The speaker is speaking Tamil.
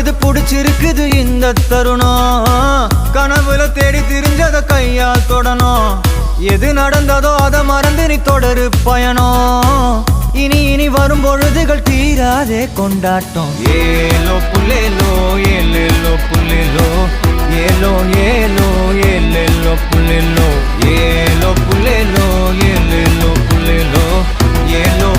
பொழுது புடிச்சிருக்குது இந்த தருணம். கனவுல தேடி திரிஞ்சத கையால் தொடணும். எது நடந்ததோ அதை மறந்து நீ தொடரு பயணம். இனி இனி வரும் பொழுதுகள் தீராதே கொண்டாட்டம். ஏலோ புல்லேலோ ஏலேலோ புல்லேலோ ஏலோ ஏலோ ஏலேலோ புல்லேலோ ஏலோ புல்லேலோ ஏலேலோ புல்லேலோ ஏலோ